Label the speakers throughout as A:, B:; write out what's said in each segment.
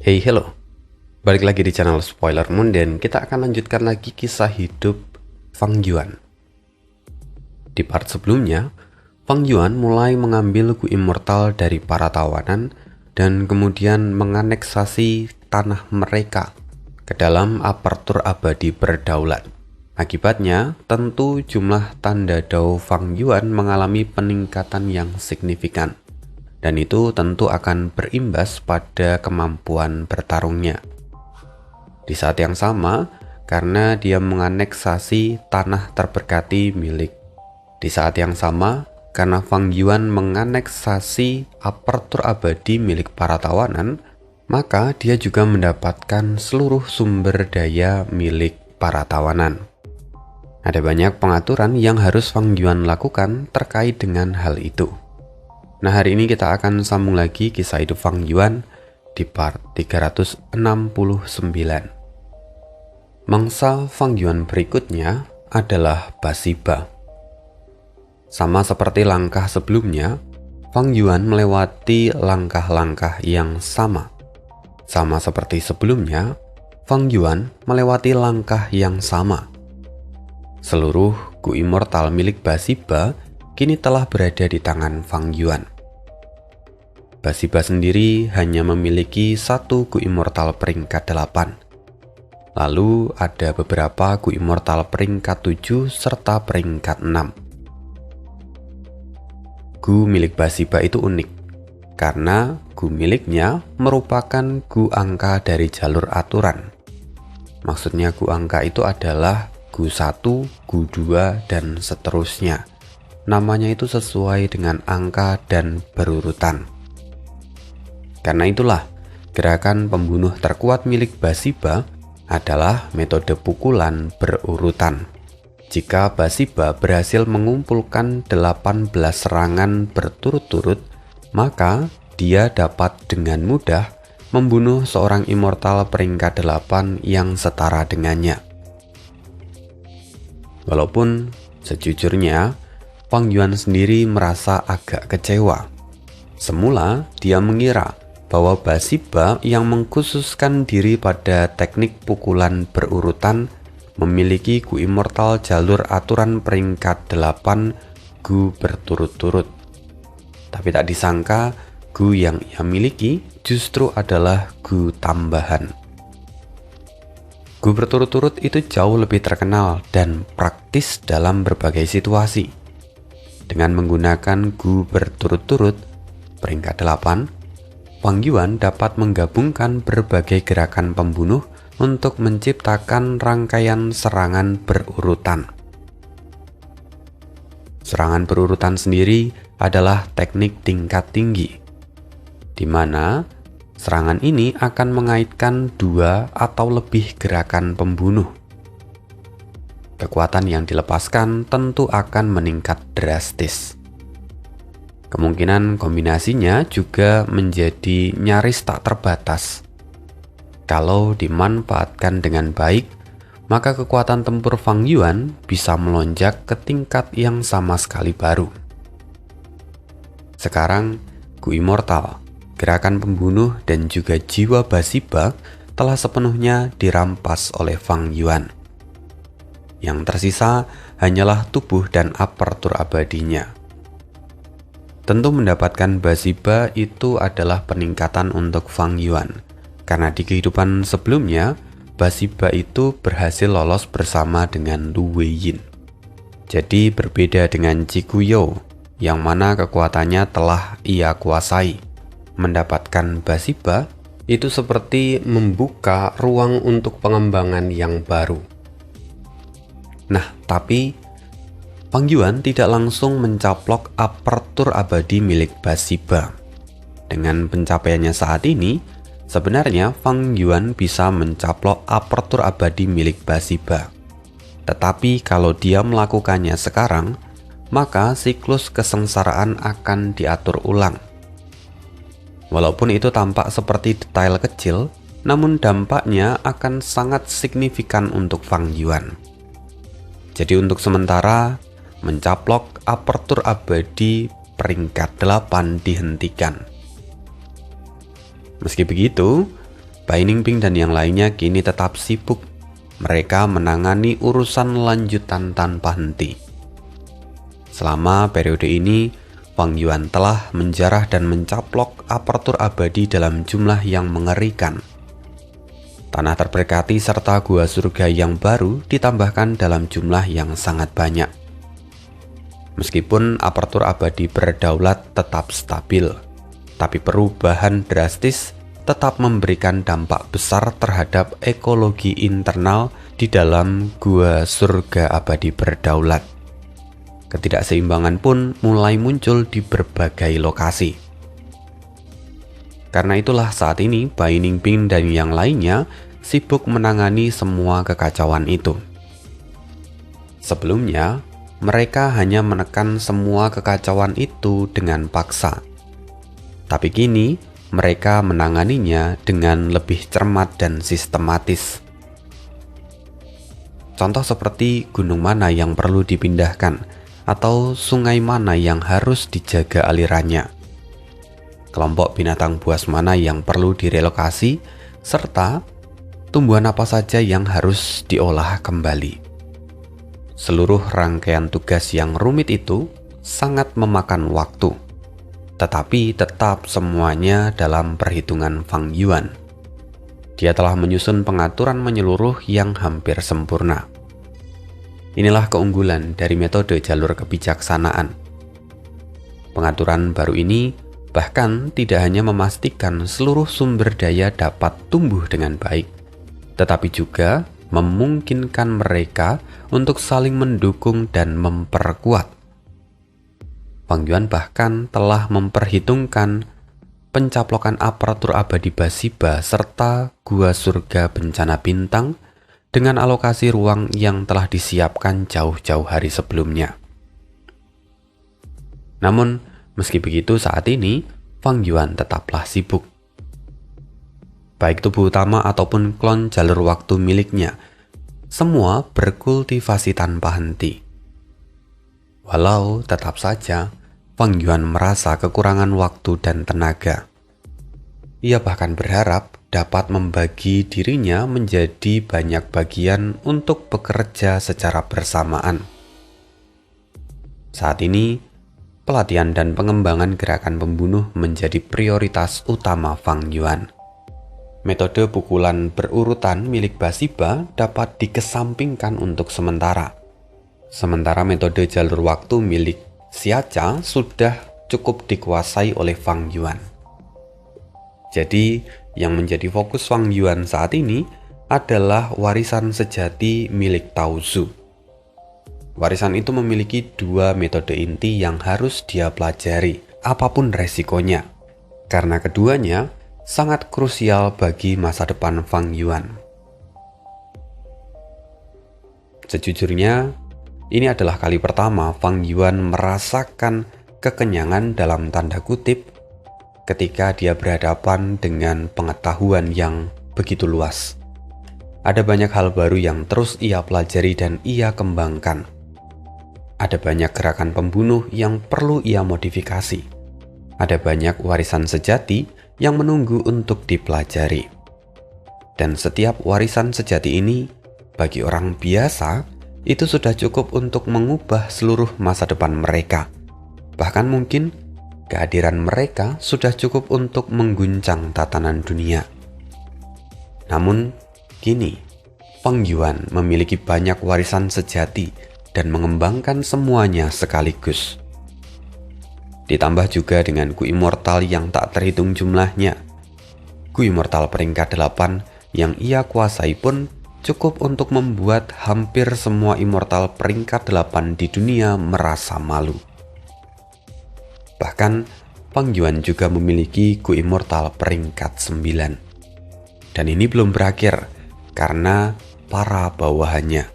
A: Hey, hello. Balik lagi di channel Spoiler Moon dan kita akan lanjutkan lagi kisah hidup Fang Yuan. Di part sebelumnya, Fang Yuan mulai mengambil Gu Immortal dari para tawanan dan kemudian menganeksasi tanah mereka ke dalam apertur abadi berdaulat. Akibatnya, tentu jumlah tanda Dao Fang Yuan mengalami peningkatan yang signifikan. Dan itu tentu akan berimbas pada kemampuan bertarungnya. Di saat yang sama, karena dia menganeksasi tanah terberkati milik. Di saat yang sama, karena Fang Yuan menganeksasi apertur abadi milik para tawanan, maka dia juga mendapatkan seluruh sumber daya milik para tawanan. Ada banyak pengaturan yang harus Fang Yuan lakukan terkait dengan hal itu. Nah, hari ini kita akan sambung lagi kisah hidup Fang Yuan di part 369. Mangsa Fang Yuan berikutnya adalah Basiba. Sama seperti langkah sebelumnya, Fang Yuan melewati langkah-langkah yang sama. Sama seperti sebelumnya, Fang Yuan melewati langkah yang sama. Seluruh Gu Immortal milik Basiba kini telah berada di tangan Fang Yuan. Basiba sendiri hanya memiliki satu Gu Immortal peringkat 8. Lalu ada beberapa Gu Immortal peringkat 7 serta peringkat 6. Gu milik Basiba itu unik, karena Gu miliknya merupakan Gu angka dari jalur aturan. Maksudnya Gu angka itu adalah Gu 1, Gu 2, dan seterusnya. Namanya itu sesuai dengan angka dan berurutan. Karena itulah, gerakan pembunuh terkuat milik Basiba adalah metode pukulan berurutan. Jika Basiba berhasil mengumpulkan 18 serangan berturut-turut, maka dia dapat dengan mudah membunuh seorang immortal peringkat 8 yang setara dengannya. Walaupun sejujurnya, Fang Yuan sendiri merasa agak kecewa. Semula dia mengira bahwa Basiba yang mengkhususkan diri pada teknik pukulan berurutan memiliki Gu Immortal jalur aturan peringkat 8 Gu berturut-turut. Tapi tak disangka, Gu yang ia miliki justru adalah Gu tambahan. Gu berturut-turut itu jauh lebih terkenal dan praktis dalam berbagai situasi. Dengan menggunakan Gu berturut-turut peringkat 8, Fang Yuan dapat menggabungkan berbagai gerakan pembunuh untuk menciptakan rangkaian serangan berurutan. Serangan berurutan sendiri adalah teknik tingkat tinggi, di mana serangan ini akan mengaitkan 2 atau lebih gerakan pembunuh. Kekuatan yang dilepaskan tentu akan meningkat drastis. Kemungkinan kombinasinya juga menjadi nyaris tak terbatas. Kalau dimanfaatkan dengan baik, maka kekuatan tempur Fang Yuan bisa melonjak ke tingkat yang sama sekali baru. Sekarang, Gu Immortal, gerakan pembunuh dan juga jiwa Basiba telah sepenuhnya dirampas oleh Fang Yuan. Yang tersisa hanyalah tubuh dan apertur abadinya. Tentu mendapatkan Basiba itu adalah peningkatan untuk Fang Yuan, karena di kehidupan sebelumnya, Basiba itu berhasil lolos bersama dengan Lu Weiyin. Jadi berbeda dengan Chikuyo, yang mana kekuatannya telah ia kuasai. Mendapatkan Basiba itu seperti membuka ruang untuk pengembangan yang baru. Nah, tapi Fang Yuan tidak langsung mencaplok apertur abadi milik Basiba. Dengan pencapaiannya saat ini, sebenarnya Fang Yuan bisa mencaplok apertur abadi milik Basiba. Tetapi kalau dia melakukannya sekarang, maka siklus kesengsaraan akan diatur ulang. Walaupun itu tampak seperti detail kecil, namun dampaknya akan sangat signifikan untuk Fang Yuan. Jadi untuk sementara, mencaplok apertur abadi peringkat 8 dihentikan. Meski begitu, Bai Ningping dan yang lainnya kini tetap sibuk. Mereka menangani urusan lanjutan tanpa henti. Selama periode ini, Fang Yuan telah menjarah dan mencaplok aparatur abadi dalam jumlah yang mengerikan. Tanah terberkati serta gua surga yang baru ditambahkan dalam jumlah yang sangat banyak. Meskipun aparatur abadi berdaulat tetap stabil, tapi perubahan drastis tetap memberikan dampak besar terhadap ekologi internal di dalam gua surga abadi berdaulat. Ketidakseimbangan pun mulai muncul di berbagai lokasi. Karena itulah saat ini Bai Ningping dan yang lainnya sibuk menangani semua kekacauan itu. Sebelumnya, mereka hanya menekan semua kekacauan itu dengan paksa. Tapi kini, mereka menanganinya dengan lebih cermat dan sistematis. Contoh seperti gunung mana yang perlu dipindahkan, atau sungai mana yang harus dijaga alirannya, kelompok binatang buas mana yang perlu direlokasi, serta tumbuhan apa saja yang harus diolah kembali. Seluruh rangkaian tugas yang rumit itu sangat memakan waktu, tetapi tetap semuanya dalam perhitungan Fang Yuan. Dia telah menyusun pengaturan menyeluruh yang hampir sempurna. Inilah keunggulan dari metode jalur kebijaksanaan. Pengaturan baru ini bahkan tidak hanya memastikan seluruh sumber daya dapat tumbuh dengan baik, tetapi juga memungkinkan mereka untuk saling mendukung dan memperkuat. Fang Yuan bahkan telah memperhitungkan pencaplokan aparatur abadi Basiba serta gua surga bencana bintang dengan alokasi ruang yang telah disiapkan jauh-jauh hari sebelumnya. Namun, meski begitu saat ini, Fang Yuan tetaplah sibuk. Baik tubuh utama ataupun klon jalur waktu miliknya, semua berkultivasi tanpa henti. Walau tetap saja, Fang Yuan merasa kekurangan waktu dan tenaga. Ia bahkan berharap dapat membagi dirinya menjadi banyak bagian untuk bekerja secara bersamaan. Saat ini, pelatihan dan pengembangan gerakan pembunuh menjadi prioritas utama Fang Yuan. Metode pukulan berurutan milik Basiba dapat dikesampingkan untuk sementara. Sementara metode jalur waktu milik Xiacha sudah cukup dikuasai oleh Fang Yuan. Jadi, yang menjadi fokus Fang Yuan saat ini adalah warisan sejati milik Tao Zu. Warisan itu memiliki dua metode inti yang harus dia pelajari, apapun resikonya, karena keduanya sangat krusial bagi masa depan Fang Yuan. Sejujurnya, ini adalah kali pertama Fang Yuan merasakan kekenyangan dalam tanda kutip ketika dia berhadapan dengan pengetahuan yang begitu luas. Ada banyak hal baru yang terus ia pelajari dan ia kembangkan. Ada banyak gerakan pembunuh yang perlu ia modifikasi. Ada banyak warisan sejati yang menunggu untuk dipelajari. Dan setiap warisan sejati ini, bagi orang biasa, itu sudah cukup untuk mengubah seluruh masa depan mereka. Bahkan mungkin kehadiran mereka sudah cukup untuk mengguncang tatanan dunia. Namun, kini Fang Yuan memiliki banyak warisan sejati dan mengembangkan semuanya sekaligus. Ditambah juga dengan Gu Immortal yang tak terhitung jumlahnya. Gu Immortal peringkat 8 yang ia kuasai pun cukup untuk membuat hampir semua immortal peringkat 8 di dunia merasa malu. Bahkan, Fang Yuan juga memiliki Gu Immortal peringkat 9. Dan ini belum berakhir, karena para bawahannya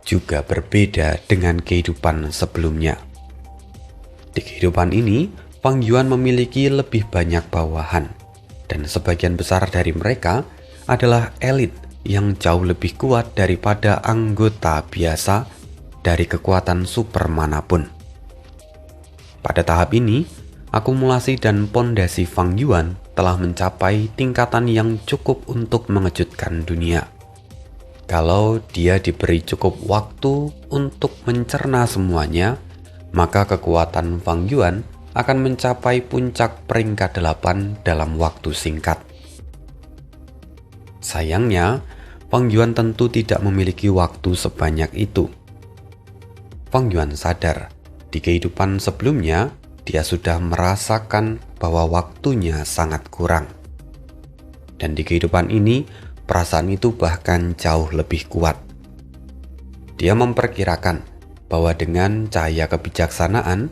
A: juga berbeda dengan kehidupan sebelumnya. Di kehidupan ini, Fang Yuan memiliki lebih banyak bawahan, dan sebagian besar dari mereka adalah elit yang jauh lebih kuat daripada anggota biasa dari kekuatan super manapun. Pada tahap ini, akumulasi dan pondasi Fang Yuan telah mencapai tingkatan yang cukup untuk mengejutkan dunia. Kalau dia diberi cukup waktu untuk mencerna semuanya, maka kekuatan Fang Yuan akan mencapai puncak peringkat 8 dalam waktu singkat. Sayangnya, Fang Yuan tentu tidak memiliki waktu sebanyak itu. Fang Yuan sadar, di kehidupan sebelumnya, dia sudah merasakan bahwa waktunya sangat kurang. Dan di kehidupan ini, perasaan itu bahkan jauh lebih kuat. Dia memperkirakan bahwa dengan cahaya kebijaksanaan,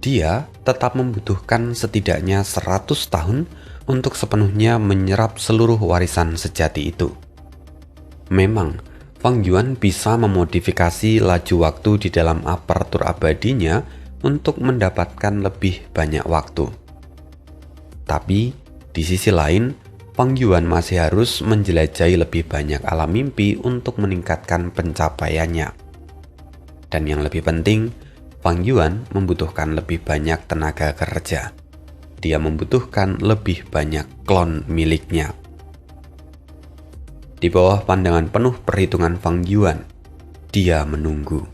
A: dia tetap membutuhkan setidaknya 100 tahun untuk sepenuhnya menyerap seluruh warisan sejati itu. Memang, Fang Yuan bisa memodifikasi laju waktu di dalam aparatur abadinya untuk mendapatkan lebih banyak waktu. Tapi, di sisi lain, Fang Yuan masih harus menjelajahi lebih banyak alam mimpi untuk meningkatkan pencapaiannya. Dan yang lebih penting, Fang Yuan membutuhkan lebih banyak tenaga kerja. Dia membutuhkan lebih banyak klon miliknya. Di bawah pandangan penuh perhitungan Fang Yuan, dia menunggu.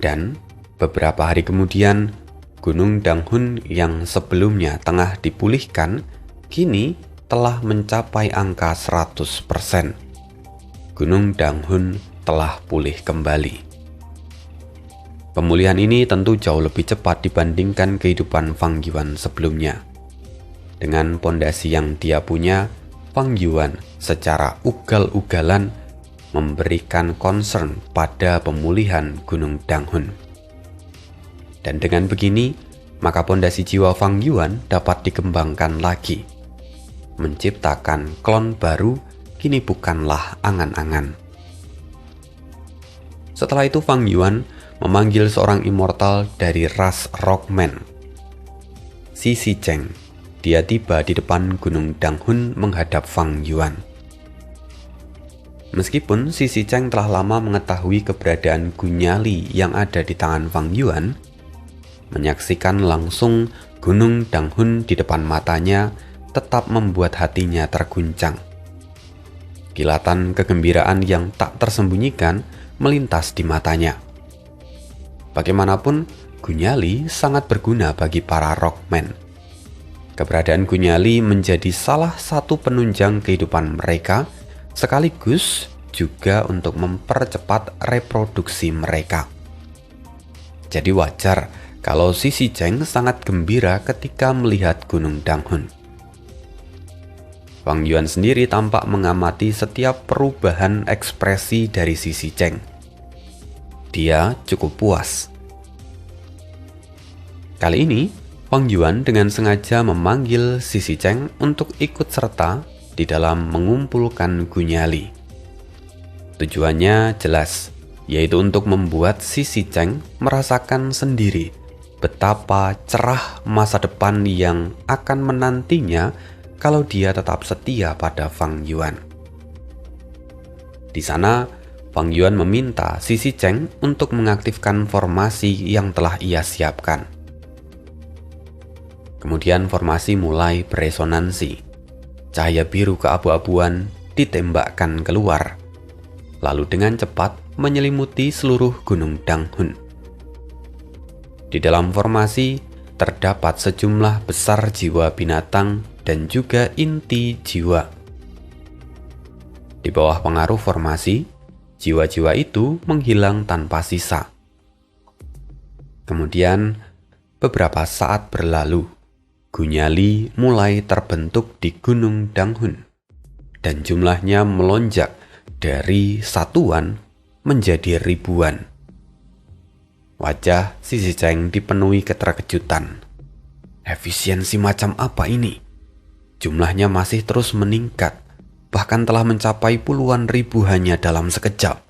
A: Dan beberapa hari kemudian, Gunung Danghun yang sebelumnya tengah dipulihkan, kini telah mencapai angka 100%. Gunung Danghun telah pulih kembali. Pemulihan ini tentu jauh lebih cepat dibandingkan kehidupan Fang Yuan sebelumnya. Dengan pondasi yang dia punya, Fang Yuan secara ugal-ugalan memberikan concern pada pemulihan Gunung Danghun. Dan dengan begini, maka pondasi jiwa Fang Yuan dapat dikembangkan lagi. Menciptakan klon baru kini bukanlah angan-angan. Setelah itu Fang Yuan memanggil seorang immortal dari ras Rockman, Sisi Cheng. Dia tiba di depan Gunung Danghun menghadap Fang Yuan. Meskipun Sisi Cheng telah lama mengetahui keberadaan Gunyali yang ada di tangan Fang Yuan, menyaksikan langsung Gunung Danghun di depan matanya tetap membuat hatinya terguncang. Kilatan kegembiraan yang tak tersembunyikan melintas di matanya. Bagaimanapun, Gunyali sangat berguna bagi para Rockman. Keberadaan Gunyali menjadi salah satu penunjang kehidupan mereka, sekaligus juga untuk mempercepat reproduksi mereka. Jadi wajar kalau Sisi Cheng sangat gembira ketika melihat Gunung Danghun. Fang Yuan sendiri tampak mengamati setiap perubahan ekspresi dari Sisi Cheng. Dia cukup puas. Kali ini, Fang Yuan dengan sengaja memanggil Sisi Cheng untuk ikut serta di dalam mengumpulkan Gunyali. Tujuannya jelas, yaitu untuk membuat Sisi Cheng merasakan sendiri betapa cerah masa depan yang akan menantinya kalau dia tetap setia pada Fang Yuan. Di sana, Fang Yuan meminta Sisi Cheng untuk mengaktifkan formasi yang telah ia siapkan. Kemudian formasi mulai beresonansi. Cahaya biru keabu-abuan ditembakkan keluar, lalu dengan cepat menyelimuti seluruh Gunung Danghun. Di dalam formasi terdapat sejumlah besar jiwa binatang dan juga inti jiwa. Di bawah pengaruh formasi, jiwa-jiwa itu menghilang tanpa sisa. Kemudian, beberapa saat berlalu. Gunyali mulai terbentuk di Gunung Danghun, dan jumlahnya melonjak dari satuan menjadi ribuan. Wajah Sisi Cheng dipenuhi keterkejutan. Efisiensi macam apa ini? Jumlahnya masih terus meningkat, bahkan telah mencapai puluhan ribu hanya dalam sekejap.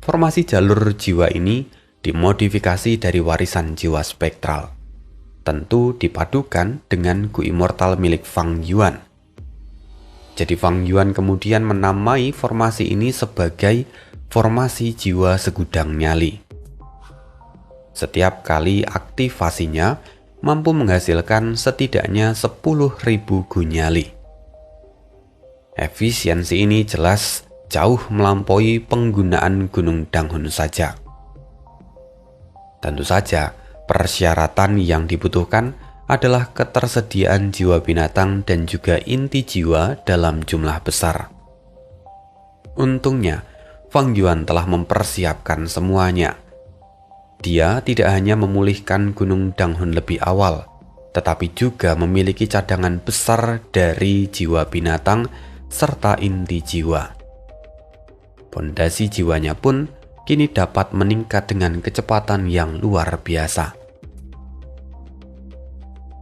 A: Formasi jalur jiwa ini dimodifikasi dari warisan jiwa spektral. Tentu dipadukan dengan Gu Immortal milik Fang Yuan. Jadi Fang Yuan kemudian menamai formasi ini sebagai formasi jiwa segudang nyali. Setiap kali aktivasinya mampu menghasilkan setidaknya 10.000 gunyali. Efisiensi ini jelas jauh melampaui penggunaan gunung Danghun saja. Tentu saja, persyaratan yang dibutuhkan adalah ketersediaan jiwa binatang dan juga inti jiwa dalam jumlah besar. Untungnya, Fang Yuan telah mempersiapkan semuanya. Dia tidak hanya memulihkan gunung Danghun lebih awal, tetapi juga memiliki cadangan besar dari jiwa binatang serta inti jiwa. Pondasi jiwanya pun kini dapat meningkat dengan kecepatan yang luar biasa.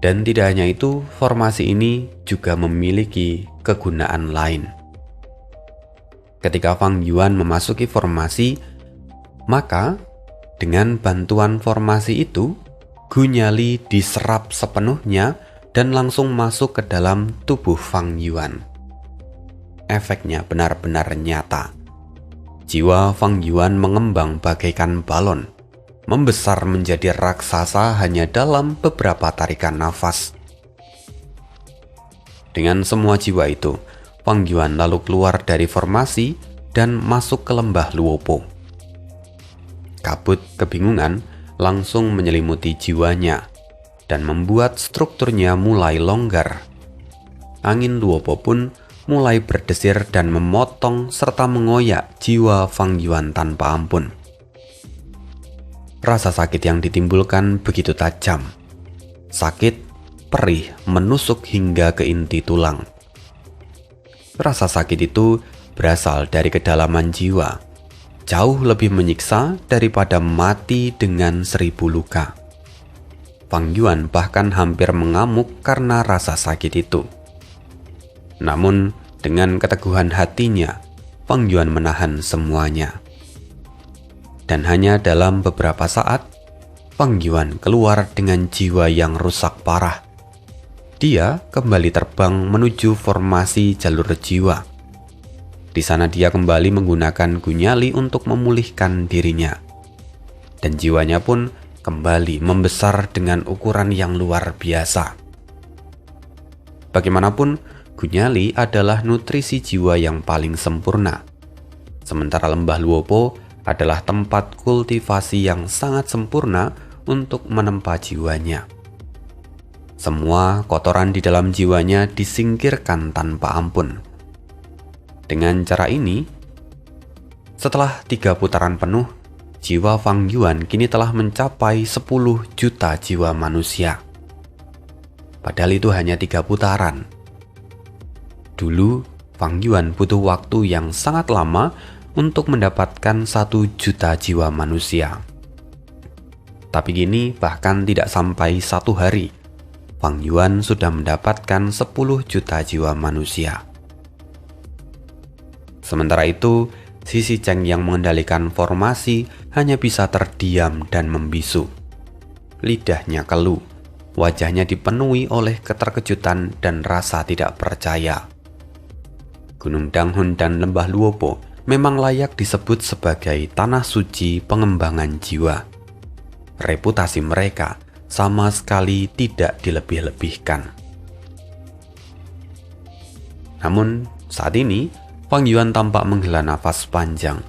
A: Dan tidak hanya itu, formasi ini juga memiliki kegunaan lain. Ketika Fang Yuan memasuki formasi, maka dengan bantuan formasi itu, gunyali diserap sepenuhnya dan langsung masuk ke dalam tubuh Fang Yuan. Efeknya benar-benar nyata. Jiwa Fang Yuan mengembang bagaikan balon, membesar menjadi raksasa hanya dalam beberapa tarikan nafas. Dengan semua jiwa itu, Fang Yuan lalu keluar dari formasi dan masuk ke lembah Luopo. Kabut kebingungan langsung menyelimuti jiwanya dan membuat strukturnya mulai longgar. Angin Luopo pun mulai berdesir dan memotong serta mengoyak jiwa Fang Yuan tanpa ampun. Rasa sakit yang ditimbulkan begitu tajam. Sakit, perih, menusuk hingga ke inti tulang. Rasa sakit itu berasal dari kedalaman jiwa, jauh lebih menyiksa daripada mati dengan 1000 luka. Fang Yuan bahkan hampir mengamuk karena rasa sakit itu. Namun, dengan keteguhan hatinya, Fang Yuan menahan semuanya. Dan hanya dalam beberapa saat, Fang Yuan keluar dengan jiwa yang rusak parah. Dia kembali terbang menuju formasi jalur jiwa. Di sana dia kembali menggunakan gunyali untuk memulihkan dirinya. Dan jiwanya pun kembali membesar dengan ukuran yang luar biasa. Bagaimanapun, gunyali adalah nutrisi jiwa yang paling sempurna. Sementara lembah Luopo adalah tempat kultivasi yang sangat sempurna untuk menempa jiwanya. Semua kotoran di dalam jiwanya disingkirkan tanpa ampun. Dengan cara ini, setelah 3 putaran penuh, jiwa Fang Yuan kini telah mencapai 10 juta jiwa manusia. Padahal itu hanya 3 putaran. Dulu, Fang Yuan butuh waktu yang sangat lama untuk mendapatkan 1 juta jiwa manusia. Tapi kini bahkan tidak sampai 1 hari, Fang Yuan sudah mendapatkan 10 juta jiwa manusia. Sementara itu, Sisi Cheng yang mengendalikan formasi hanya bisa terdiam dan membisu. Lidahnya keluh, wajahnya dipenuhi oleh keterkejutan dan rasa tidak percaya. Gunung Danghun dan lembah Luopo memang layak disebut sebagai tanah suci pengembangan jiwa. Reputasi mereka sama sekali tidak dilebih-lebihkan. Namun, saat ini, Fang Yuan tampak menghela nafas panjang.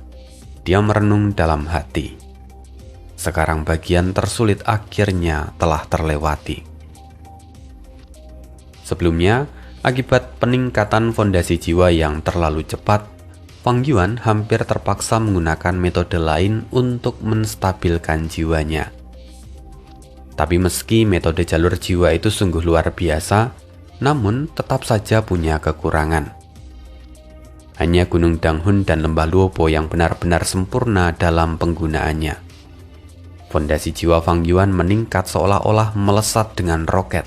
A: Dia merenung dalam hati. Sekarang bagian tersulit akhirnya telah terlewati. Sebelumnya, akibat peningkatan fondasi jiwa yang terlalu cepat, Fang Yuan hampir terpaksa menggunakan metode lain untuk menstabilkan jiwanya. Tapi meski metode jalur jiwa itu sungguh luar biasa, namun tetap saja punya kekurangan. Hanya Gunung Danghun dan lembah Luopo yang benar-benar sempurna dalam penggunaannya. Fondasi jiwa Fang Yuan meningkat seolah-olah melesat dengan roket.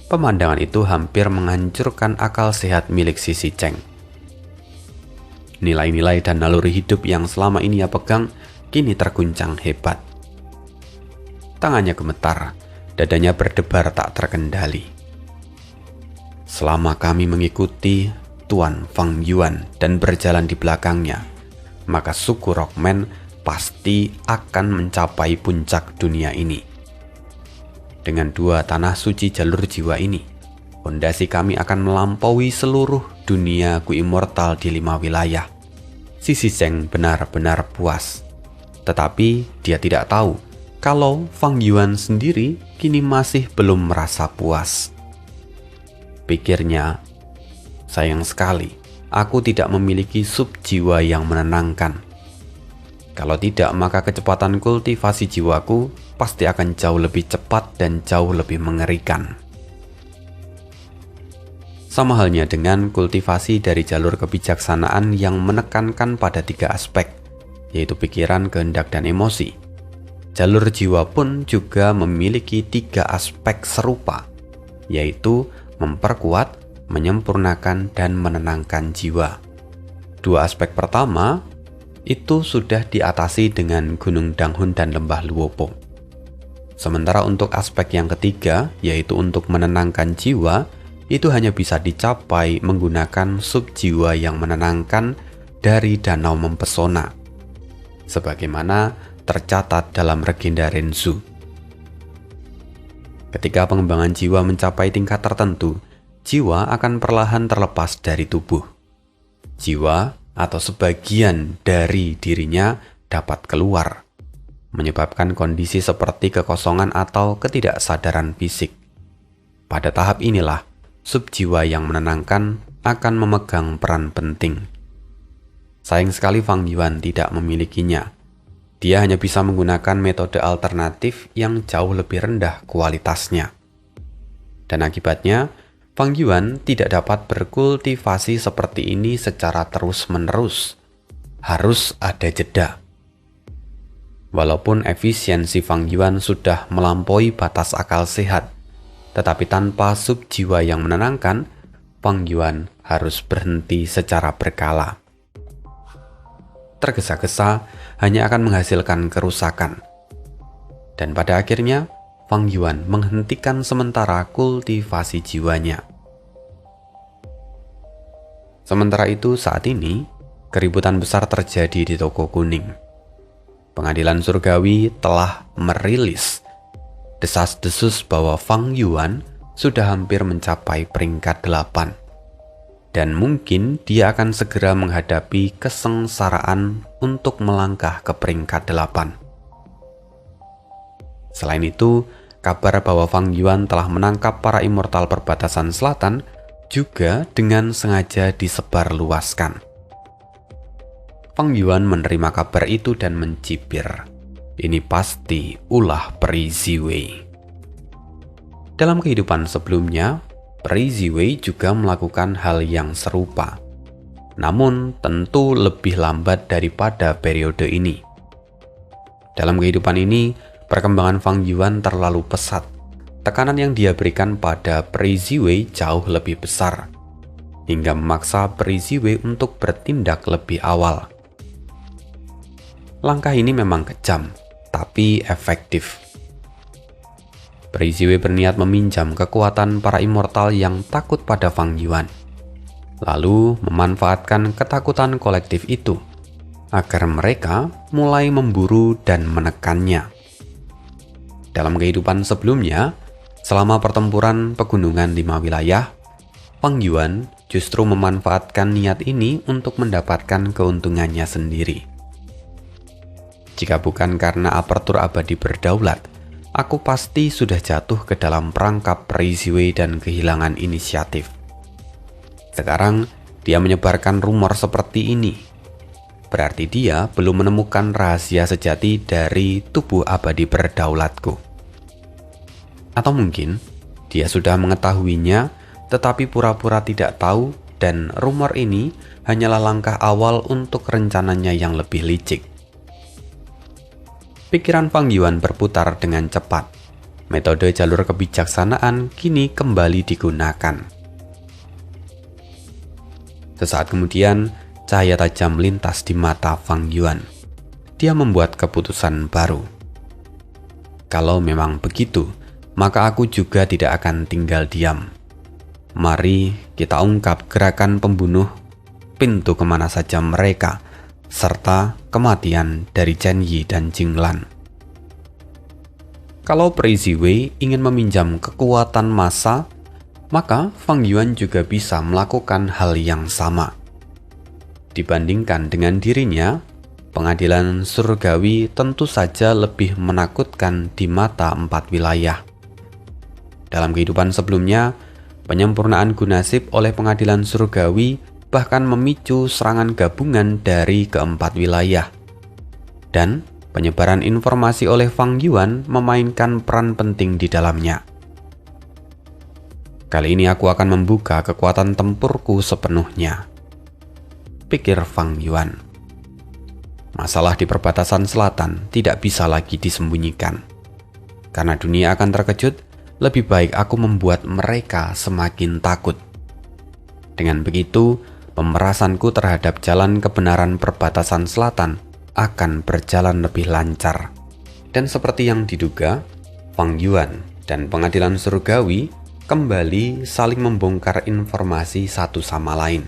A: Pemandangan itu hampir menghancurkan akal sehat milik Sisi Cheng. Nilai-nilai dan naluri hidup yang selama ini ia pegang kini terguncang hebat. Tangannya gemetar, dadanya berdebar tak terkendali. Selama kami mengikuti Tuan Fang Yuan dan berjalan di belakangnya, maka suku Rockman pasti akan mencapai puncak dunia ini. Dengan 2 tanah suci jalur jiwa ini, fondasi kami akan melampaui seluruh dunia Gu Immortal di 5 wilayah. Sisi Zheng benar-benar puas. Tetapi dia tidak tahu kalau Fang Yuan sendiri kini masih belum merasa puas. Pikirnya, sayang sekali, aku tidak memiliki sub jiwa yang menenangkan. Kalau tidak, maka kecepatan kultivasi jiwaku pasti akan jauh lebih cepat dan jauh lebih mengerikan. Sama halnya dengan kultivasi dari jalur kebijaksanaan yang menekankan pada 3 aspek, yaitu pikiran, kehendak, dan emosi. Jalur jiwa pun juga memiliki 3 aspek serupa, yaitu memperkuat, menyempurnakan, dan menenangkan jiwa. 2 aspek pertama itu sudah diatasi dengan Gunung Danghun dan Lembah Luopo. Sementara untuk aspek yang ketiga, yaitu untuk menenangkan jiwa, itu hanya bisa dicapai menggunakan sub jiwa yang menenangkan dari Danau Mempesona, sebagaimana tercatat dalam Legenda Renzu. Ketika pengembangan jiwa mencapai tingkat tertentu, jiwa akan perlahan terlepas dari tubuh. Jiwa atau sebagian dari dirinya dapat keluar, menyebabkan kondisi seperti kekosongan atau ketidaksadaran fisik. Pada tahap inilah, sub jiwa yang menenangkan akan memegang peran penting. Sayang sekali Fang Yuan tidak memilikinya. Dia hanya bisa menggunakan metode alternatif yang jauh lebih rendah kualitasnya. Dan akibatnya, Fang Yuan tidak dapat berkultivasi seperti ini secara terus-menerus. Harus ada jeda. Walaupun efisiensi Fang Yuan sudah melampaui batas akal sehat, tetapi tanpa sub jiwa yang menenangkan, Fang Yuan harus berhenti secara berkala. Tergesa-gesa hanya akan menghasilkan kerusakan. Dan pada akhirnya, Fang Yuan menghentikan sementara kultivasi jiwanya. Sementara itu saat ini, keributan besar terjadi di Toko Kuning. Pengadilan Surgawi telah merilis desas-desus bahwa Fang Yuan sudah hampir mencapai peringkat 8. Dan mungkin dia akan segera menghadapi kesengsaraan untuk melangkah ke peringkat 8. Selain itu, kabar bahwa Fang Yuan telah menangkap para immortal perbatasan selatan juga dengan sengaja disebarluaskan. Fang Yuan menerima kabar itu dan mencibir. Ini pasti ulah Peri Ziwei. Dalam kehidupan sebelumnya, Peri Ziwei juga melakukan hal yang serupa. Namun tentu lebih lambat daripada periode ini. Dalam kehidupan ini, perkembangan Fang Yuan terlalu pesat. Tekanan yang dia berikan pada Peri Ziwei jauh lebih besar, hingga memaksa Peri Ziwei untuk bertindak lebih awal. Langkah ini memang kejam, tapi efektif. Peri Ziwei berniat meminjam kekuatan para immortal yang takut pada Fang Yuan, lalu memanfaatkan ketakutan kolektif itu agar mereka mulai memburu dan menekannya. Dalam kehidupan sebelumnya, selama pertempuran pegunungan 5 wilayah, Fang Yuan justru memanfaatkan niat ini untuk mendapatkan keuntungannya sendiri. Jika bukan karena Apertur Abadi berdaulat, aku pasti sudah jatuh ke dalam perangkap Peri Ziwei dan kehilangan inisiatif. Sekarang, dia menyebarkan rumor seperti ini. Berarti dia belum menemukan rahasia sejati dari tubuh abadi berdaulatku. Atau mungkin, dia sudah mengetahuinya, tetapi pura-pura tidak tahu, dan rumor ini hanyalah langkah awal untuk rencananya yang lebih licik. Pikiran Fang Yuan berputar dengan cepat. Metode jalur kebijaksanaan kini kembali digunakan. Sesaat kemudian, cahaya tajam melintas di mata Fang Yuan. Dia membuat keputusan baru. Kalau memang begitu, maka aku juga tidak akan tinggal diam. Mari kita ungkap gerakan pembunuh pintu kemana saja mereka, serta kematian dari Chen Yi dan Jing Lan. Kalau Prey Ziwei ingin meminjam kekuatan massa, maka Fang Yuan juga bisa melakukan hal yang sama. Dibandingkan dengan dirinya, pengadilan surgawi tentu saja lebih menakutkan di mata 4 wilayah. Dalam kehidupan sebelumnya, penyempurnaan gunasib oleh pengadilan surgawi bahkan memicu serangan gabungan dari keempat wilayah. Dan penyebaran informasi oleh Fang Yuan memainkan peran penting di dalamnya. Kali ini aku akan membuka kekuatan tempurku sepenuhnya, pikir Fang Yuan. Masalah di perbatasan selatan tidak bisa lagi disembunyikan. Karena dunia akan terkejut, lebih baik aku membuat mereka semakin takut. Dengan begitu, pemerasanku terhadap jalan kebenaran perbatasan selatan akan berjalan lebih lancar. Dan seperti yang diduga, Fang Yuan dan pengadilan surgawi kembali saling membongkar informasi satu sama lain.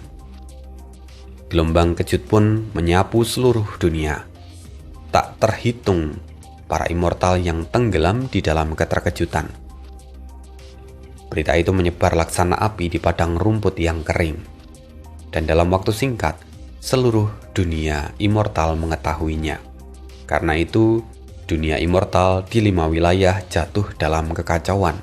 A: Gelombang kejut pun menyapu seluruh dunia. Tak terhitung para immortal yang tenggelam di dalam keterkejutan. Berita itu menyebar laksana api di padang rumput yang kering. Dan dalam waktu singkat, seluruh dunia immortal mengetahuinya. Karena itu, dunia immortal di 5 wilayah jatuh dalam kekacauan.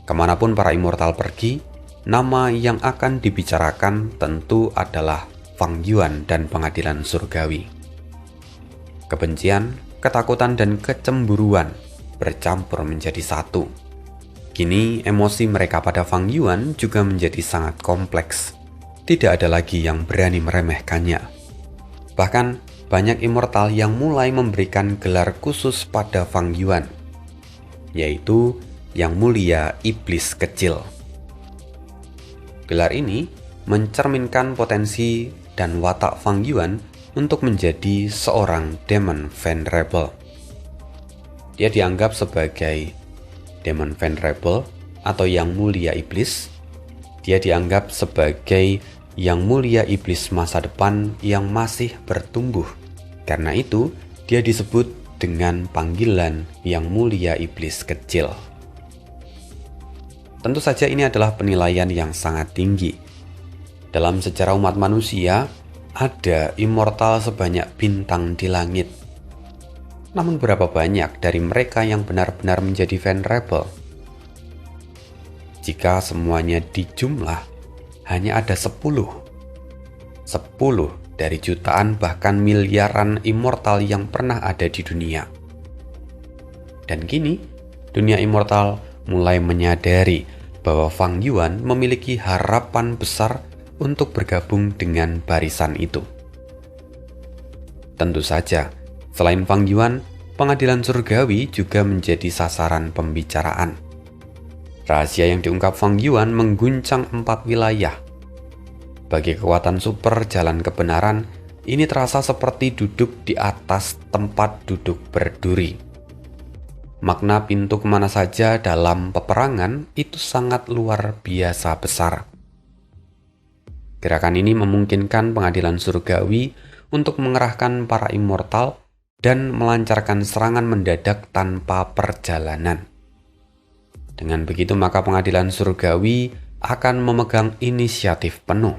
A: Kemanapun para immortal pergi, nama yang akan dibicarakan tentu adalah Fang Yuan dan pengadilan surgawi. Kebencian, ketakutan, dan kecemburuan bercampur menjadi satu. Kini emosi mereka pada Fang Yuan juga menjadi sangat kompleks. Tidak ada lagi yang berani meremehkannya. Bahkan banyak immortal yang mulai memberikan gelar khusus pada Fang Yuan, yaitu Yang Mulia Iblis Kecil. Gelar ini mencerminkan potensi dan watak Fang Yuan untuk menjadi seorang Demon Venerable. Dia dianggap sebagai Demon Venerable atau Yang Mulia Iblis. Dia dianggap sebagai Yang Mulia Iblis masa depan yang masih bertumbuh. Karena itu, dia disebut dengan panggilan Yang Mulia Iblis Kecil. Tentu saja ini adalah penilaian yang sangat tinggi. Dalam sejarah umat manusia, ada immortal sebanyak bintang di langit. Namun berapa banyak dari mereka yang benar-benar menjadi venerable? Jika semuanya dijumlah, hanya ada 10 dari jutaan bahkan miliaran immortal yang pernah ada di dunia. Dan kini, dunia immortal mulai menyadari bahwa Fang Yuan memiliki harapan besar untuk bergabung dengan barisan itu. Tentu saja, selain Fang Yuan, pengadilan surgawi juga menjadi sasaran pembicaraan. Rahasia yang diungkap Fang Yuan mengguncang 4 wilayah. Bagi kekuatan super jalan kebenaran, ini terasa seperti duduk di atas tempat duduk berduri. Makna pintu kemana saja dalam peperangan itu sangat luar biasa besar. Gerakan ini memungkinkan pengadilan surgawi untuk mengerahkan para immortal dan melancarkan serangan mendadak tanpa perjalanan. Dengan begitu maka pengadilan surgawi akan memegang inisiatif penuh.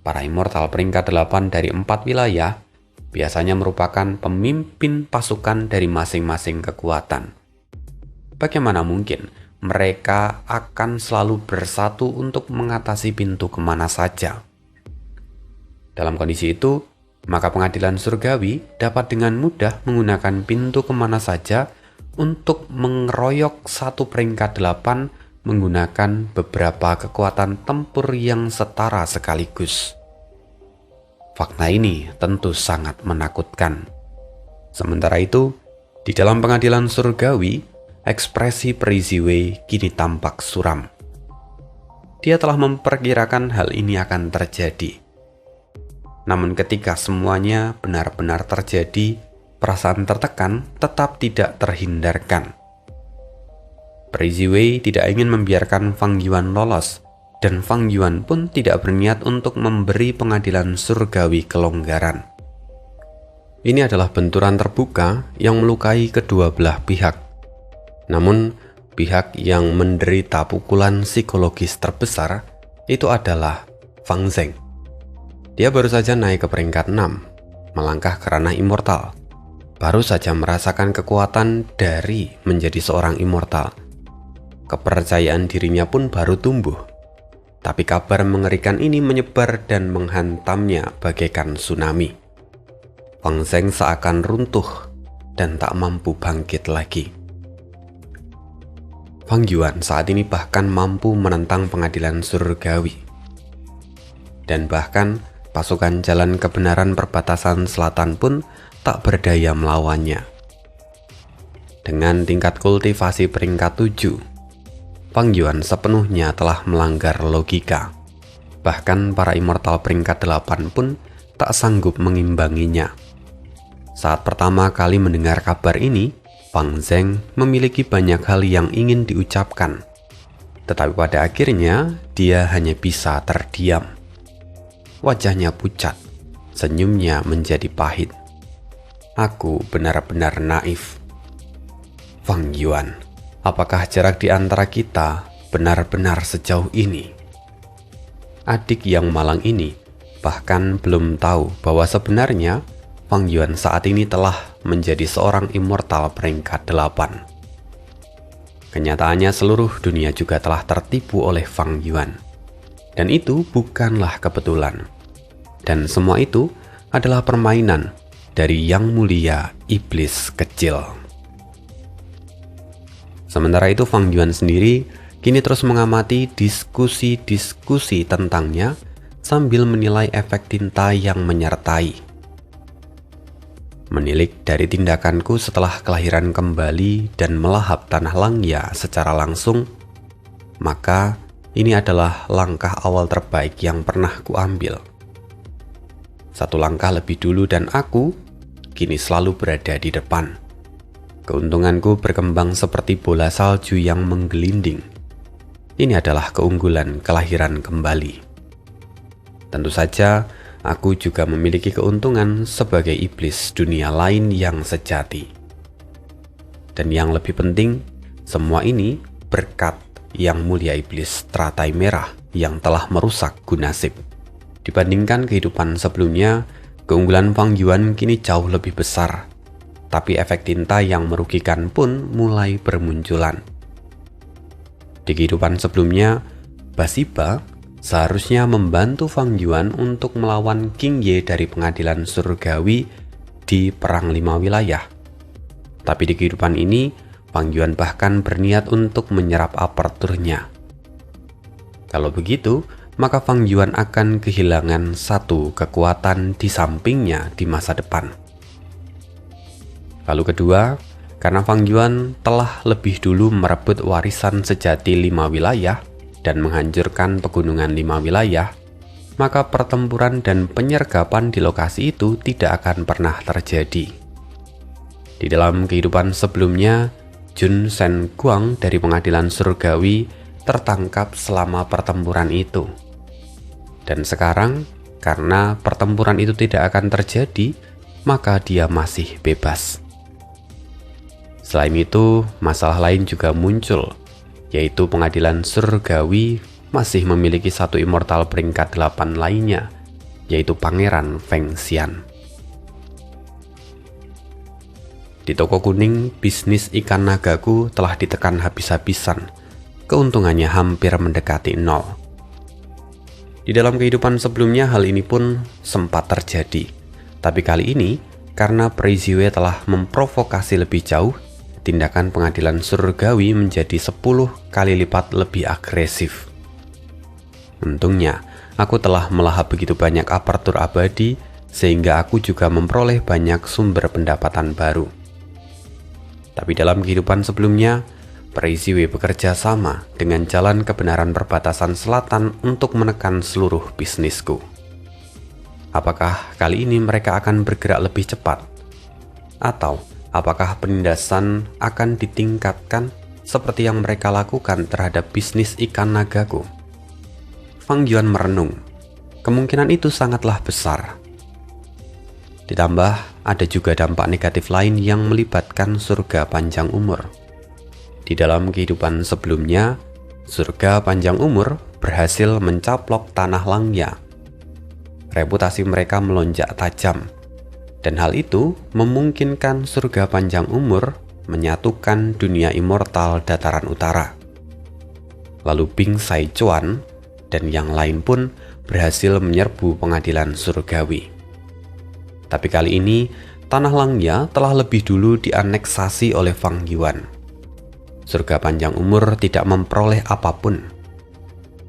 A: Para immortal peringkat 8 dari 4 wilayah biasanya merupakan pemimpin pasukan dari masing-masing kekuatan. Bagaimana mungkin mereka akan selalu bersatu untuk mengatasi pintu kemana saja? Dalam kondisi itu, maka pengadilan surgawi dapat dengan mudah menggunakan pintu kemana saja untuk mengeroyok satu peringkat 8 menggunakan beberapa kekuatan tempur yang setara sekaligus. Fakta ini tentu sangat menakutkan. Sementara itu, di dalam pengadilan surgawi, ekspresi Prey Ziwei kini tampak suram. Dia telah memperkirakan hal ini akan terjadi. Namun ketika semuanya benar-benar terjadi, perasaan tertekan tetap tidak terhindarkan. Prey Ziwei tidak ingin membiarkan Fang Yuan lolos, dan Fang Yuan pun tidak berniat untuk memberi pengadilan surgawi kelonggaran. Ini adalah benturan terbuka yang melukai kedua belah pihak. Namun, pihak yang menderita pukulan psikologis terbesar itu adalah Fang Zeng. Dia baru saja naik ke peringkat 6, melangkah ke ranah immortal. Baru saja merasakan kekuatan dari menjadi seorang immortal. Kepercayaan dirinya pun baru tumbuh. Tapi kabar mengerikan ini menyebar dan menghantamnya bagaikan tsunami. Fang Zeng seakan runtuh dan tak mampu bangkit lagi. Fang Yuan saat ini bahkan mampu menentang pengadilan surgawi. Dan bahkan pasukan jalan kebenaran perbatasan selatan pun tak berdaya melawannya. Dengan tingkat kultivasi peringkat 7, Fang Yuan sepenuhnya telah melanggar logika. Bahkan para immortal peringkat 8 pun tak sanggup mengimbanginya. Saat pertama kali mendengar kabar ini, Fang Zeng memiliki banyak hal yang ingin diucapkan. Tetapi pada akhirnya, dia hanya bisa terdiam. Wajahnya pucat, senyumnya menjadi pahit. Aku benar-benar naif. Fang Yuan, apakah jarak di antara kita benar-benar sejauh ini? Adik yang malang ini bahkan belum tahu bahwa sebenarnya Fang Yuan saat ini telah menjadi seorang immortal peringkat 8. Kenyataannya seluruh dunia juga telah tertipu oleh Fang Yuan. Dan itu bukanlah kebetulan. Dan semua itu adalah permainan dari yang mulia iblis kecil. Sementara itu Fang Yuan sendiri kini terus mengamati diskusi-diskusi tentangnya sambil menilai efek tinta yang menyertai. Menilik dari tindakanku setelah kelahiran kembali dan melahap tanah Langya secara langsung, maka ini adalah langkah awal terbaik yang pernah kuambil. Satu langkah lebih dulu dan aku kini selalu berada di depan. Keuntunganku berkembang seperti bola salju yang menggelinding. Ini adalah keunggulan kelahiran kembali. Tentu saja, aku juga memiliki keuntungan sebagai iblis dunia lain yang sejati. Dan yang lebih penting, semua ini berkat yang mulia iblis teratai merah yang telah merusak Gunasip. Dibandingkan kehidupan sebelumnya, keunggulan Fang Yuan kini jauh lebih besar. Tapi efek tinta yang merugikan pun mulai bermunculan. Di kehidupan sebelumnya, Basiba seharusnya membantu Fang Yuan untuk melawan King Ye dari pengadilan surgawi di Perang 5 Wilayah. Tapi di kehidupan ini, Fang Yuan bahkan berniat untuk menyerap aperturnya. Kalau begitu, maka Fang Yuan akan kehilangan satu kekuatan di sampingnya di masa depan. Lalu kedua, karena Fang Yuan telah lebih dulu merebut warisan sejati 5 wilayah, dan menghancurkan pegunungan 5 wilayah, maka pertempuran dan penyergapan di lokasi itu tidak akan pernah terjadi. Di dalam kehidupan sebelumnya, Jun Shen Guang dari pengadilan surgawi tertangkap selama pertempuran itu. Dan sekarang, karena pertempuran itu tidak akan terjadi, maka dia masih bebas. Selain itu, masalah lain juga muncul, yaitu pengadilan surgawi masih memiliki satu immortal peringkat 8 lainnya, yaitu Pangeran Feng Xian. Di toko kuning, bisnis ikan nagaku telah ditekan habis-habisan. Keuntungannya hampir mendekati nol. Di dalam kehidupan sebelumnya hal ini pun sempat terjadi. Tapi kali ini, karena Preiziwe telah memprovokasi lebih jauh, tindakan pengadilan surgawi menjadi 10 kali lipat lebih agresif. Untungnya, aku telah melahap begitu banyak apertur abadi sehingga aku juga memperoleh banyak sumber pendapatan baru. Tapi dalam kehidupan sebelumnya, Preiziwe bekerja sama dengan jalan kebenaran perbatasan selatan untuk menekan seluruh bisnisku. Apakah kali ini mereka akan bergerak lebih cepat? Atau apakah penindasan akan ditingkatkan seperti yang mereka lakukan terhadap bisnis ikan nagaku? Fang Yuan merenung. Kemungkinan itu sangatlah besar. Ditambah ada juga dampak negatif lain yang melibatkan surga panjang umur. Di dalam kehidupan sebelumnya, surga panjang umur berhasil mencaplok tanah Langya. Reputasi mereka melonjak tajam, dan hal itu memungkinkan surga panjang umur menyatukan dunia immortal dataran utara. Lalu Bing Saichuan dan yang lain pun berhasil menyerbu pengadilan surgawi. Tapi kali ini, tanah Langya telah lebih dulu dianeksasi oleh Fang Yuan. Surga panjang umur tidak memperoleh apapun.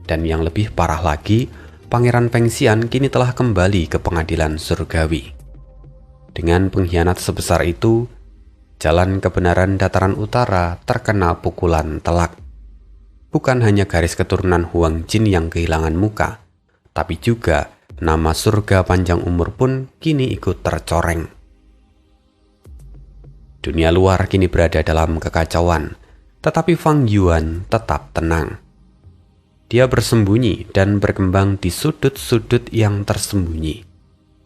A: Dan yang lebih parah lagi, Pangeran Fengxian kini telah kembali ke pengadilan surgawi. Dengan pengkhianat sebesar itu, jalan kebenaran dataran utara terkena pukulan telak. Bukan hanya garis keturunan Huang Jin yang kehilangan muka, tapi juga nama surga panjang umur pun kini ikut tercoreng. Dunia luar kini berada dalam kekacauan, tetapi Fang Yuan tetap tenang. Dia bersembunyi dan berkembang di sudut-sudut yang tersembunyi,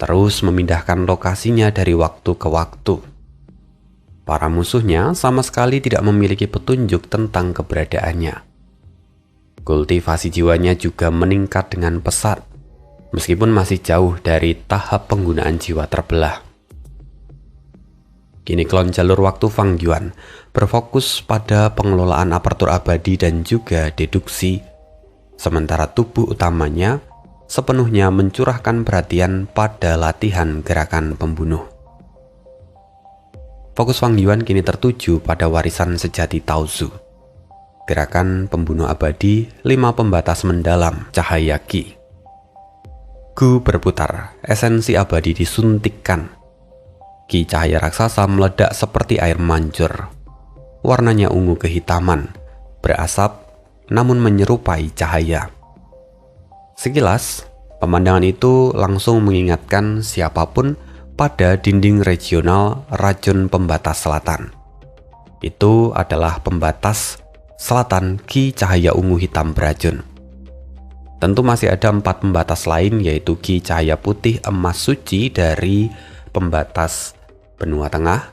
A: terus memindahkan lokasinya dari waktu ke waktu. Para musuhnya sama sekali tidak memiliki petunjuk tentang keberadaannya. Kultivasi jiwanya juga meningkat dengan pesat, meskipun masih jauh dari tahap penggunaan jiwa terbelah. Kini klon jalur waktu Fang Yuan berfokus pada pengelolaan apertur abadi dan juga deduksi, sementara tubuh utamanya sepenuhnya mencurahkan perhatian pada latihan gerakan pembunuh. Fokus Fang Yuan kini tertuju pada warisan sejati Taozu, gerakan pembunuh abadi 5 pembatas mendalam cahaya Qi. Gu berputar, esensi abadi disuntikkan. Qi cahaya raksasa meledak seperti air mancur. Warnanya ungu kehitaman, berasap, namun menyerupai cahaya. Sekilas, pemandangan itu langsung mengingatkan siapapun pada dinding regional racun pembatas selatan. Itu adalah pembatas selatan Qi cahaya ungu hitam beracun. Tentu masih ada 4 pembatas lain, yaitu Qi cahaya putih emas suci dari pembatas benua tengah,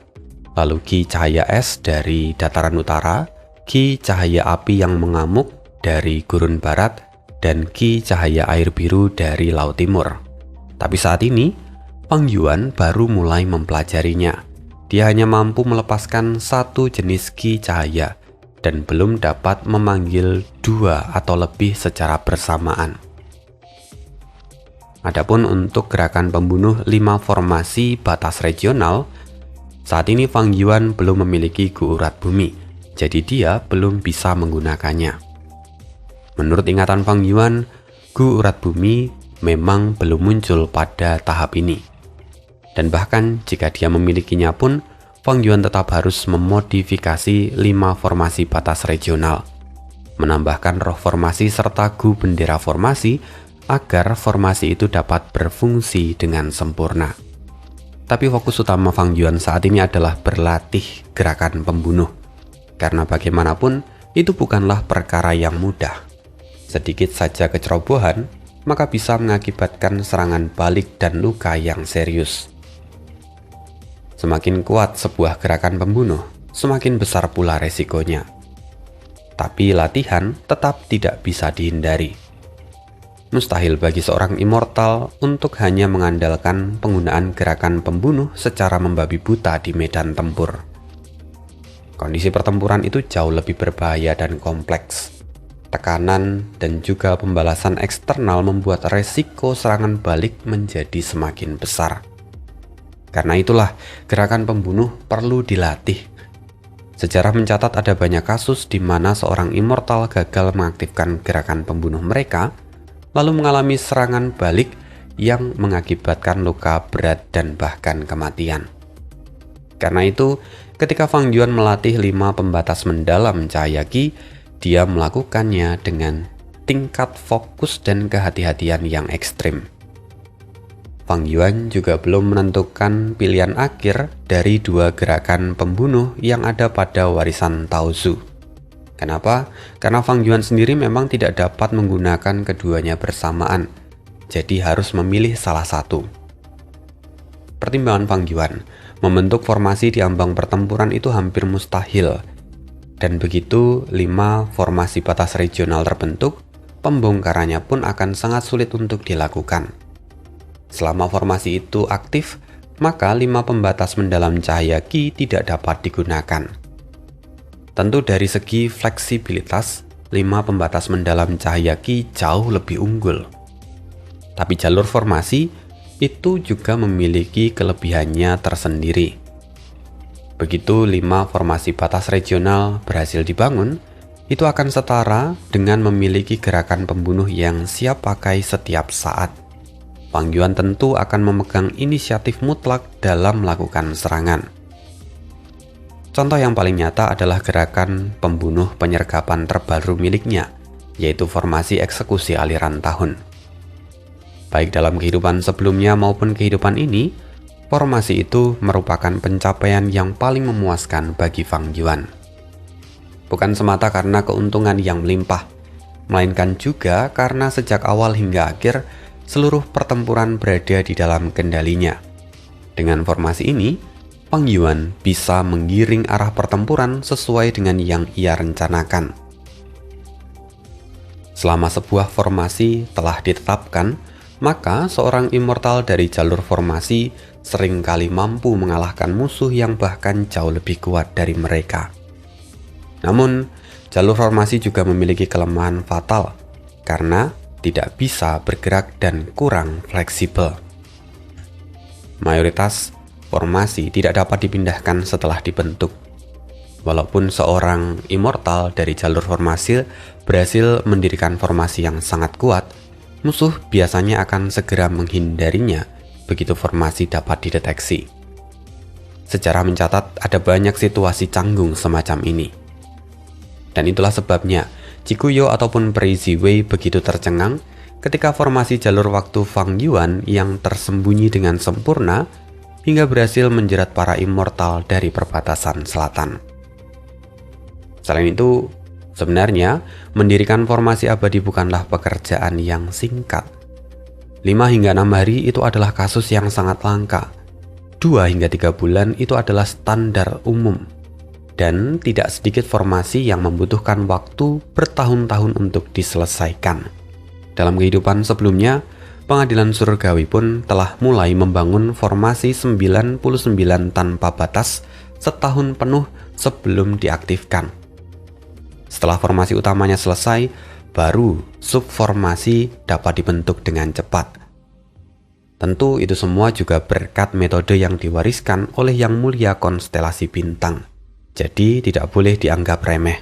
A: lalu Qi cahaya es dari dataran utara, Qi cahaya api yang mengamuk dari gurun barat, dan Qi cahaya air biru dari laut timur. Tapi saat ini, Fang Yuan baru mulai mempelajarinya. Dia hanya mampu melepaskan 1 jenis Qi cahaya, dan belum dapat memanggil 2 atau lebih secara bersamaan. Adapun untuk gerakan pembunuh 5 formasi batas regional, saat ini Fang Yuan belum memiliki Gu Urat Bumi, jadi dia belum bisa menggunakannya. Menurut ingatan Fang Yuan, Gu Urat Bumi memang belum muncul pada tahap ini. Dan bahkan jika dia memilikinya pun, Fang Yuan tetap harus memodifikasi 5 formasi batas regional, menambahkan roh formasi serta gu bendera formasi agar formasi itu dapat berfungsi dengan sempurna. Tapi fokus utama Fang Yuan saat ini adalah berlatih gerakan pembunuh, karena bagaimanapun itu bukanlah perkara yang mudah. Sedikit saja kecerobohan, maka bisa mengakibatkan serangan balik dan luka yang serius. Semakin kuat sebuah gerakan pembunuh, semakin besar pula resikonya. Tapi latihan tetap tidak bisa dihindari. Mustahil bagi seorang immortal untuk hanya mengandalkan penggunaan gerakan pembunuh secara membabi buta di medan tempur. Kondisi pertempuran itu jauh lebih berbahaya dan kompleks. Tekanan dan juga pembalasan eksternal membuat resiko serangan balik menjadi semakin besar. Karena itulah, gerakan pembunuh perlu dilatih. Sejarah mencatat ada banyak kasus di mana seorang immortal gagal mengaktifkan gerakan pembunuh mereka, lalu mengalami serangan balik yang mengakibatkan luka berat dan bahkan kematian. Karena itu, ketika Fang Yuan melatih 5 pembatas mendalam cahaya Qi, dia melakukannya dengan tingkat fokus dan kehati-hatian yang ekstrim. Fang Yuan juga belum menentukan pilihan akhir dari 2 gerakan pembunuh yang ada pada warisan Taozu. Kenapa? Karena Fang Yuan sendiri memang tidak dapat menggunakan keduanya bersamaan, jadi harus memilih salah satu. pertimbangan Fang Yuan, membentuk formasi di ambang pertempuran itu hampir mustahil. Dan begitu 5 formasi batas regional terbentuk, pembongkarannya pun akan sangat sulit untuk dilakukan. Selama formasi itu aktif, maka 5 pembatas mendalam cahaya Qi tidak dapat digunakan. Tentu dari segi fleksibilitas, 5 pembatas mendalam cahaya Qi jauh lebih unggul. Tapi jalur formasi itu juga memiliki kelebihannya tersendiri. Begitu 5 formasi batas regional berhasil dibangun, itu akan setara dengan memiliki gerakan pembunuh yang siap pakai setiap saat. Fang Yuan tentu akan memegang inisiatif mutlak dalam melakukan serangan. Contoh yang paling nyata adalah gerakan pembunuh penyergapan terbaru miliknya, yaitu formasi eksekusi aliran tahun. Baik dalam kehidupan sebelumnya maupun kehidupan ini, formasi itu merupakan pencapaian yang paling memuaskan bagi Fang Yuan. Bukan semata karena keuntungan yang melimpah, melainkan juga karena sejak awal hingga akhir, seluruh pertempuran berada di dalam kendalinya. Dengan formasi ini, Fang Yuan bisa menggiring arah pertempuran sesuai dengan yang ia rencanakan. Selama sebuah formasi telah ditetapkan, maka seorang immortal dari jalur formasi seringkali mampu mengalahkan musuh yang bahkan jauh lebih kuat dari mereka. Namun, jalur formasi juga memiliki kelemahan fatal karena tidak bisa bergerak dan kurang fleksibel. Mayoritas formasi tidak dapat dipindahkan setelah dibentuk. Walaupun seorang immortal dari jalur formasi berhasil mendirikan formasi yang sangat kuat, musuh biasanya akan segera menghindarinya begitu formasi dapat dideteksi. Sejarah mencatat ada banyak situasi canggung semacam ini. Dan itulah sebabnya Chikuyo ataupun peri Ziwei begitu tercengang ketika formasi jalur waktu Fang Yuan yang tersembunyi dengan sempurna hingga berhasil menjerat para immortal dari perbatasan selatan. Selain itu, sebenarnya mendirikan formasi abadi bukanlah pekerjaan yang singkat. 5 hingga 6 hari itu adalah kasus yang sangat langka. 2 hingga 3 bulan itu adalah standar umum. Dan tidak sedikit formasi yang membutuhkan waktu bertahun-tahun untuk diselesaikan. Dalam kehidupan sebelumnya, pengadilan surgawi pun telah mulai membangun formasi 99 tanpa batas setahun penuh sebelum diaktifkan. Setelah formasi utamanya selesai, baru subformasi dapat dibentuk dengan cepat. Tentu itu semua juga berkat metode yang diwariskan oleh Yang Mulia Konstelasi Bintang. Jadi tidak boleh dianggap remeh.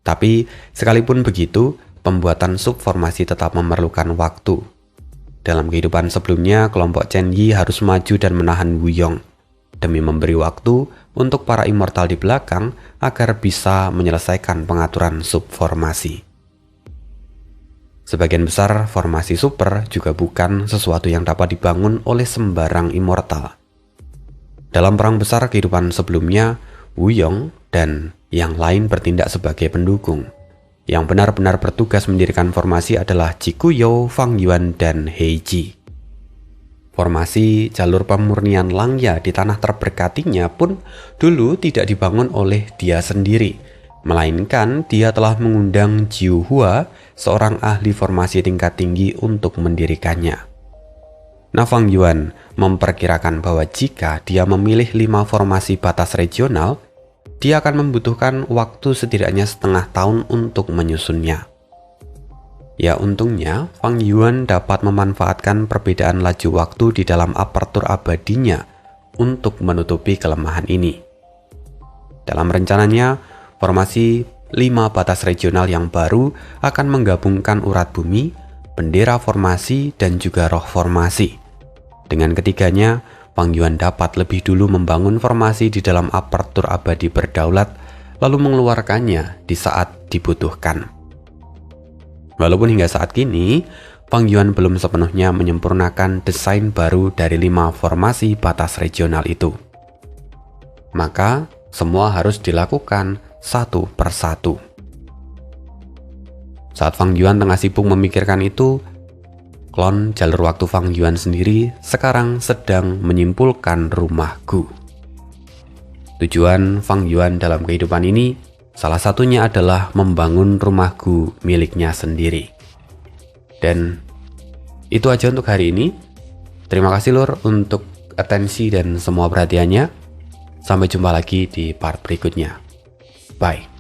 A: Tapi sekalipun begitu, pembuatan subformasi tetap memerlukan waktu. Dalam kehidupan sebelumnya, kelompok Chen Yi harus maju dan menahan Wu Yong demi memberi waktu untuk para immortal di belakang agar bisa menyelesaikan pengaturan subformasi. Sebagian besar formasi super juga bukan sesuatu yang dapat dibangun oleh sembarang immortal. Dalam perang besar kehidupan sebelumnya, Wu Yong dan yang lain bertindak sebagai pendukung. Yang benar-benar bertugas mendirikan formasi adalah Chikuyo, Fang Yuan, dan Heiji. Formasi jalur pemurnian Langya di tanah terberkatinya pun dulu tidak dibangun oleh dia sendiri, melainkan dia telah mengundang Jiu Hua, seorang ahli formasi tingkat tinggi untuk mendirikannya. Nah, Fang Yuan memperkirakan bahwa jika dia memilih 5 formasi batas regional, dia akan membutuhkan waktu setidaknya setengah tahun untuk menyusunnya. Ya untungnya, Fang Yuan dapat memanfaatkan perbedaan laju waktu di dalam apertur abadinya untuk menutupi kelemahan ini. Dalam rencananya, formasi 5 batas regional yang baru akan menggabungkan urat bumi, bendera formasi, dan juga roh formasi. Dengan ketiganya, Fang Yuan dapat lebih dulu membangun formasi di dalam apertur abadi berdaulat, lalu mengeluarkannya di saat dibutuhkan. Walaupun hingga saat kini, Fang Yuan belum sepenuhnya menyempurnakan desain baru dari 5 formasi batas regional itu. Maka, semua harus dilakukan satu persatu. Saat Fang Yuan tengah sibuk memikirkan itu, klon jalur waktu Fang Yuan sendiri sekarang sedang menyimpulkan rumah Gu. Tujuan Fang Yuan dalam kehidupan ini salah satunya adalah membangun rumah Gu miliknya sendiri. Dan itu aja untuk hari ini. Terima kasih Lur untuk atensi dan semua perhatiannya. Sampai jumpa lagi di part berikutnya. Bye.